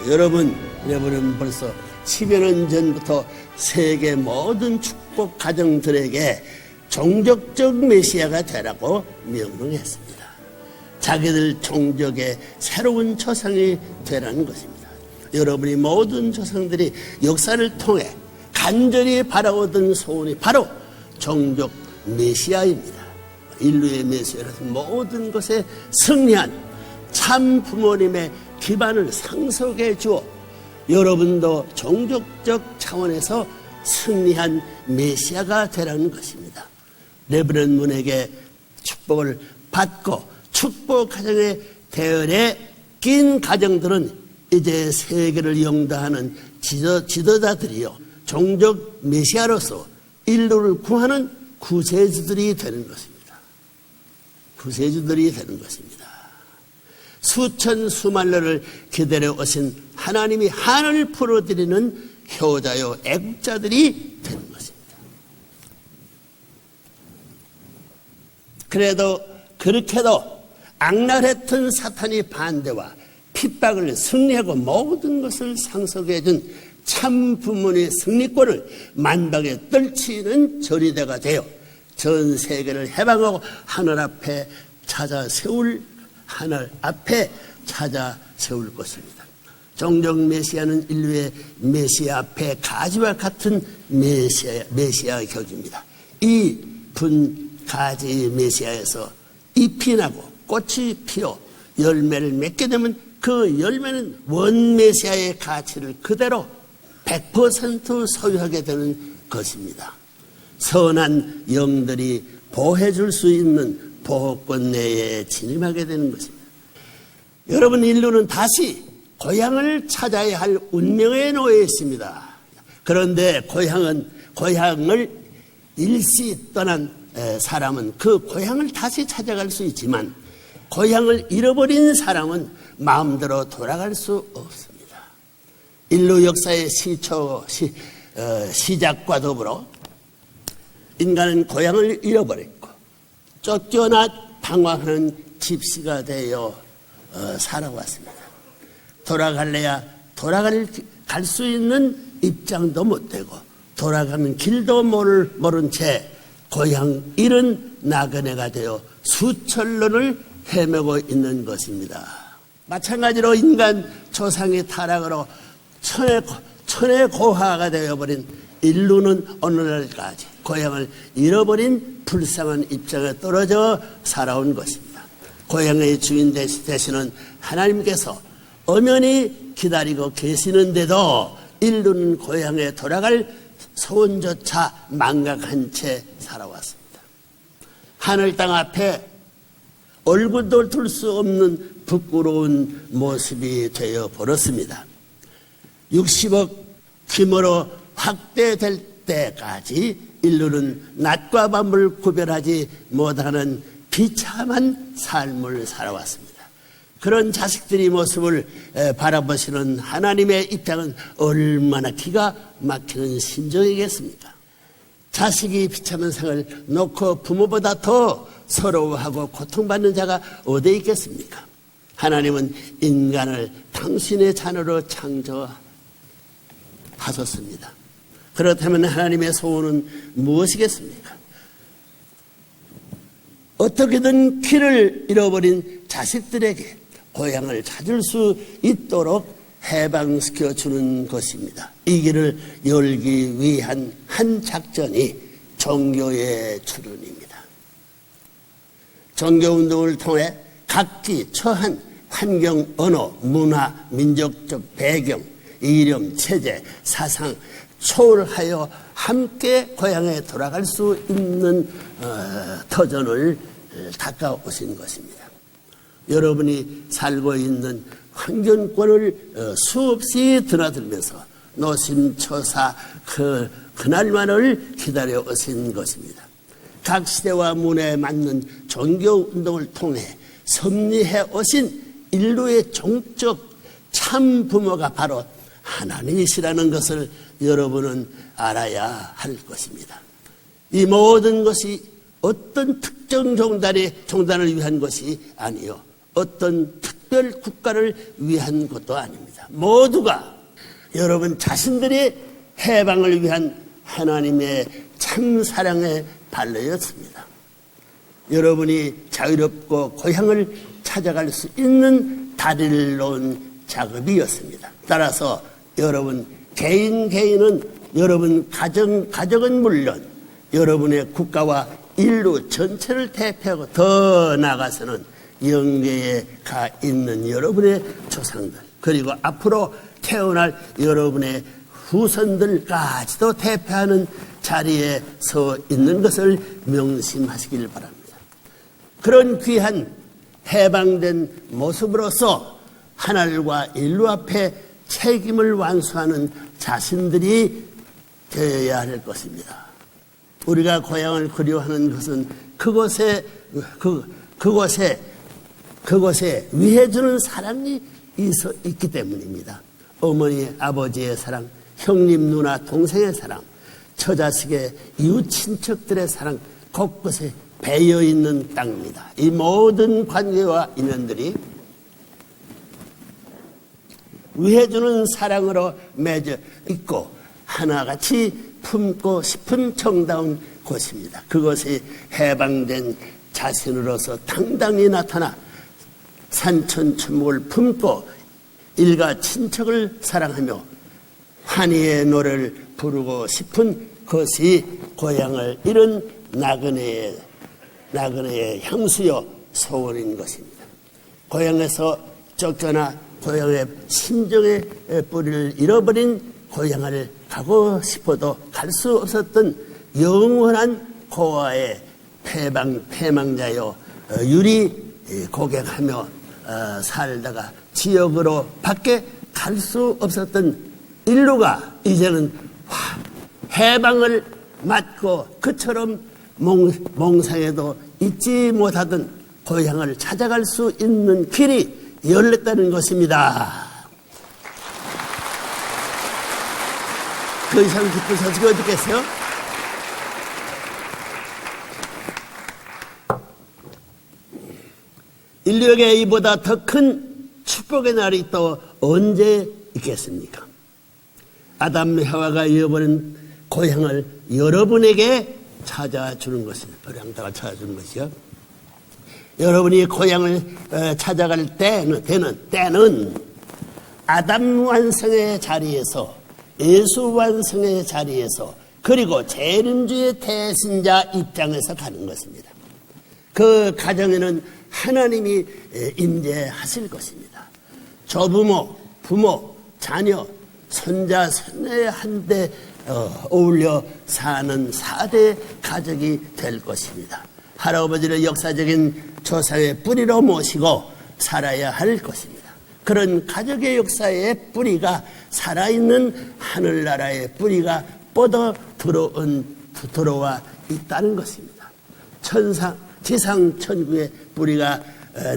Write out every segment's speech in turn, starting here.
여러분은 벌써 10여 년 전부터 세계 모든 축복 가정들에게 종족적 메시아가 되라고 명령했습니다. 자기들 종족의 새로운 조상이 되라는 것입니다. 여러분이 모든 조상들이 역사를 통해 간절히 바라오던 소원이 바로 종족 메시아입니다. 인류의 메시아라서 모든 것에 승리한 참 부모님의 기반을 상속해 주어 여러분도 종족적 차원에서 승리한 메시아가 되라는 것입니다. 레브런 문에게 축복을 받고 축복 가정의 대열에 낀 가정들은 이제 세계를 영도하는 지도자들이요, 종족 메시아로서 인류를 구하는 구세주들이 되는 것입니다. 구세주들이 되는 것입니다. 수천 수만년을 기다려 오신 하나님이 한을 풀어드리는 효자요 애국자들이 되는 것입니다. 그렇게도 악랄했던 사탄이 반대와 핍박을 승리하고 모든 것을 상속해준 참 부모님의 승리권을 만방에 떨치는 전위대가 되어 전 세계를 해방하고 하늘 앞에 찾아 세울 것입니다. 종족 메시아는 인류의 메시아 앞에 가지와 같은 메시아 격입니다. 이 분 가지 메시아에서 잎이 나고 꽃이 피어 열매를 맺게 되면 그 열매는 원 메시아의 가치를 그대로 100% 소유하게 되는 것입니다. 선한 영들이 보호해줄 수 있는 보호권 내에 진입하게 되는 것입니다. 여러분, 인류는 다시 고향을 찾아야 할 운명에 놓여 있습니다. 그런데 고향을 일시 떠난 사람은 그 고향을 다시 찾아갈 수 있지만 고향을 잃어버린 사람은 마음대로 돌아갈 수 없습니다. 인류 역사의 시작과 더불어 인간은 고향을 잃어버렸고 쫓겨나 방황하는 집시가 되어 살아왔습니다. 돌아갈래야 갈 수 있는 입장도 못 되고 돌아가는 길도 모른 채 고향 잃은 나그네가 되어 수천년을 헤매고 있는 것입니다. 마찬가지로 인간 조상의 타락으로 천의 고하가 되어버린 인류는 오늘날까지 고향을 잃어버린 불쌍한 입장에 떨어져 살아온 것입니다. 고향의 주인 되시는 하나님께서 엄연히 기다리고 계시는데도 인류는 고향에 돌아갈 소원조차 망각한 채 살아왔습니다. 하늘 땅 앞에 얼굴도 둘 수 없는 부끄러운 모습이 되어 버렸습니다. 60억 규모로 확대될 때까지 인류는 낮과 밤을 구별하지 못하는 비참한 삶을 살아왔습니다. 그런 자식들의 모습을 바라보시는 하나님의 입장은 얼마나 기가 막히는 심정이겠습니까? 자식이 비참한 생을 놓고 부모보다 더 서러워하고 고통받는 자가 어디 있겠습니까? 하나님은 인간을 당신의 자녀로 창조하셨습니다. 그렇다면 하나님의 소원은 무엇이겠습니까? 어떻게든 길을 잃어버린 자식들에게 고향을 찾을 수 있도록 해방시켜 주는 것입니다. 이 길을 열기 위한 한 작전이 종교의 출현입니다. 종교운동을 통해 각기 처한 환경, 언어, 문화, 민족적 배경, 이념, 체제, 사상 초월하여 함께 고향에 돌아갈 수 있는 터전을 닦아오신 것입니다. 여러분이 살고 있는 환경권을 수없이 드나들면서 노심초사 그날만을 기다려 오신 것입니다. 각 시대와 문화에 맞는 종교운동을 통해 섭리해 오신 인류의 종적 참 부모가 바로 하나님이시라는 것을 여러분은 알아야 할 것입니다. 이 모든 것이 어떤 특정 종단을 위한 것이 아니요, 어떤 특별 국가를 위한 것도 아닙니다. 모두가 여러분 자신들의 해방을 위한 하나님의 참 사랑의 발레였습니다. 여러분이 자유롭고 고향을 찾아갈 수 있는 다리를 놓은 작업이었습니다. 따라서 여러분 개인은 여러분 가정은 물론 여러분의 국가와 인류 전체를 대표하고 더 나아가서는 영계에 가 있는 여러분의 조상들, 그리고 앞으로 태어날 여러분의 후손들까지도 대표하는 자리에 서 있는 것을 명심하시길 바랍니다. 그런 귀한 해방된 모습으로서 하늘과 인류 앞에 책임을 완수하는 자신들이 되어야 할 것입니다. 우리가 고향을 그리워하는 것은 그곳에 위해주는 사랑이 있기 때문입니다. 어머니, 아버지의 사랑, 형님, 누나, 동생의 사랑, 처자식의 이웃 친척들의 사랑, 곳곳에 배어있는 땅입니다. 이 모든 관계와 인연들이 위해주는 사랑으로 맺어 있고 하나같이 품고 싶은 정다운 곳입니다. 그것이 해방된 자신으로서 당당히 나타나 산천초목을 품고 일가 친척을 사랑하며 환희의 노래를 부르고 싶은 것이 고향을 잃은 나그네의 향수요 소원인 것입니다. 고향에서 쫓겨나 고향의 심정의 뿌리를 잃어버린 고향을 가고 싶어도 갈 수 없었던 영원한 고아의 패망자여 유리 고객하며 살다가 지역으로 밖에 갈 수 없었던 인류가 이제는 해방을 맞고 그처럼 몽상에도 잊지 못하던 고향을 찾아갈 수 있는 길이 열렸다는 것입니다. 그 이상 기쁜 소식이 어디 있겠어요? 인류에게 이보다 더 큰 축복의 날이 또 언제 있겠습니까? 아담 해와가 잃어버린 고향을 여러분에게 찾아주는 것입니다. 고향을 찾아주는 것이요. 여러분이 고향을 찾아갈 때는 아담 완성의 자리에서, 예수 완성의 자리에서, 그리고 재림주의 대신자 입장에서 가는 것입니다. 그 가정에는 하나님이 임재하실 것입니다. 조부모, 부모, 자녀, 손자, 손녀에 한데 어울려 사는 4대 가족이 될 것입니다. 할아버지를 역사적인 조상의 뿌리로 모시고 살아야 할 것입니다. 그런 가족의 역사의 뿌리가 살아있는 하늘나라의 뿌리가 뻗어 들어와 있다는 것입니다. 지상 천국의 뿌리가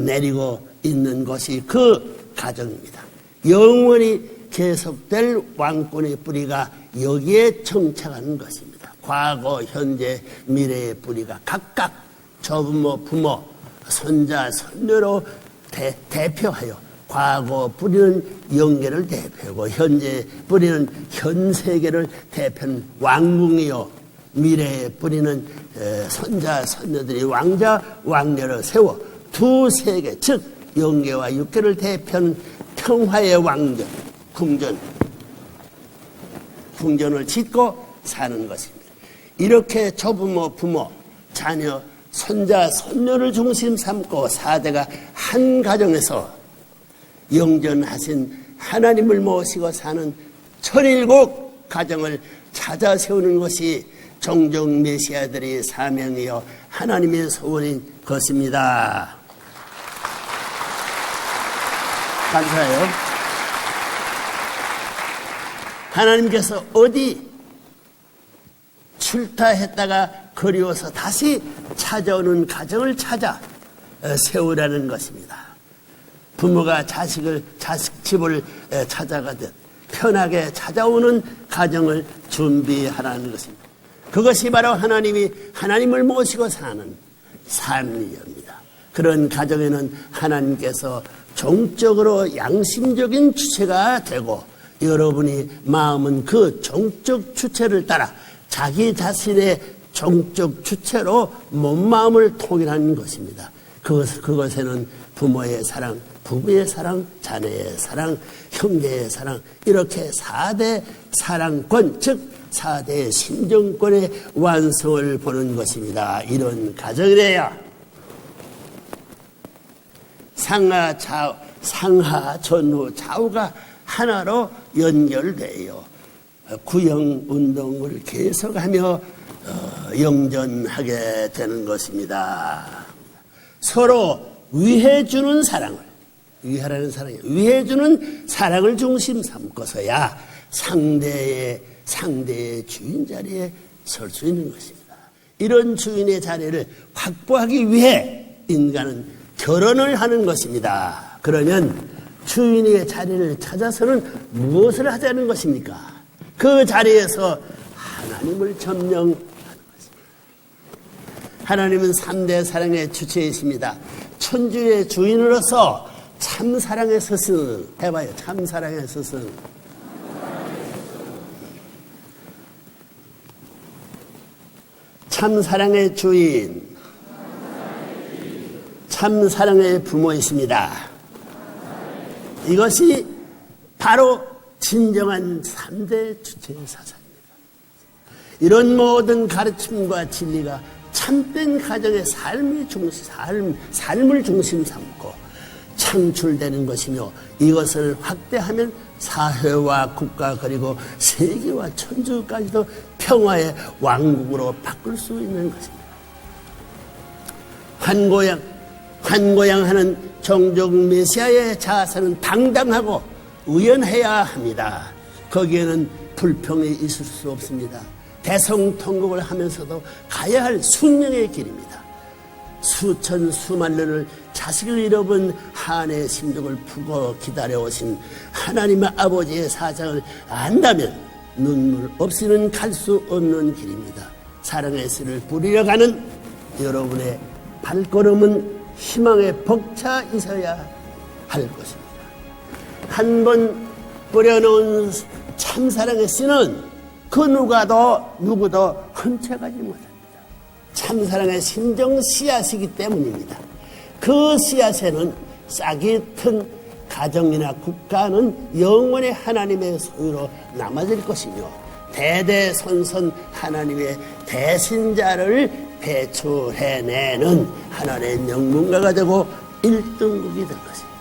내리고 있는 것이 그 가정입니다. 영원히 계속될 왕권의 뿌리가 여기에 정착하는 것입니다. 과거, 현재, 미래의 뿌리가 각각 조부모, 부모, 손자, 손녀로 대표하여 과거 뿌리는 영계를 대표하고 현재 뿌리는 현 세계를 대표하는 왕궁이요, 미래의 뿌리는 손자, 손녀들이 왕자, 왕녀를 세워 두 세계, 즉 영계와 육계를 대표하는 평화의 왕전, 궁전을 짓고 사는 것입니다. 이렇게 조부모, 부모, 자녀, 손자, 손녀를 중심 삼고 4대가 한 가정에서 영전하신 하나님을 모시고 사는 천일국 가정을 찾아 세우는 것이 종종 메시아들의 사명이요 하나님의 소원인 것입니다. 감사해요. 하나님께서 어디 출타했다가 그리워서 다시 찾아오는 가정을 찾아 세우라는 것입니다. 부모가 자식 집을 찾아가듯 편하게 찾아오는 가정을 준비하라는 것입니다. 그것이 바로 하나님을 모시고 사는 삶입니다. 그런 가정에는 하나님께서 종적으로 양심적인 주체가 되고 여러분이 마음은 그 종적 주체를 따라 자기 자신의 종적 주체로 몸 마음을 통일하는 것입니다. 그것에는 부모의 사랑, 부부의 사랑, 자녀의 사랑, 형제의 사랑, 이렇게 4대 사랑권, 즉 4대 심정권의 완성을 보는 것입니다. 이런 가정이래야 상하 전후 좌우가 하나로 연결되어 구형 운동을 계속하며 영전하게 되는 것입니다. 서로 위해주는 사랑을, 위해주는 사랑을 중심 삼고서야 상대의 주인 자리에 설 수 있는 것입니다. 이런 주인의 자리를 확보하기 위해 인간은 결혼을 하는 것입니다. 그러면 주인의 자리를 찾아서는 무엇을 하자는 것입니까? 그 자리에서 하나님을 점령하는 것입니다. 하나님은 3대 사랑의 주체이십니다. 천주의 주인으로서 참사랑의 스승 해봐요. 참사랑의 스승. 참사랑의 주인, 참사랑의 부모이십니다. 이것이 바로 진정한 3대 주체의 사상입니다. 이런 모든 가르침과 진리가 참된 가정의 삶을 중심 삼고 창출되는 것이며 이것을 확대하면 사회와 국가 그리고 세계와 천주까지도 평화의 왕국으로 바꿀 수 있는 것입니다. 환고양하는 종족 메시아의 자세는 당당하고 의연해야 합니다. 거기에는 불평이 있을 수 없습니다. 대성통곡을 하면서도 가야 할 숙명의 길입니다. 수천 수만 년을 자식을 잃어본 한의 심정을 푸고 기다려오신 하나님의 아버지의 사정을 안다면 눈물 없이는 갈 수 없는 길입니다. 사랑의 씨를 뿌리려 가는 여러분의 발걸음은 희망에 벅차 있어야 할 것입니다. 한 번 뿌려놓은 참사랑의 씨는 그 누구도 훔쳐가지 못합니다. 참사랑의 신정 씨앗이기 때문입니다. 그 씨앗에는 싹이 튼 가정이나 국가는 영원히 하나님의 소유로 남아질 것이며 대대손손 하나님의 대신자를 배출해내는 하나님의 영문가가 되고 1등국이 될 것입니다.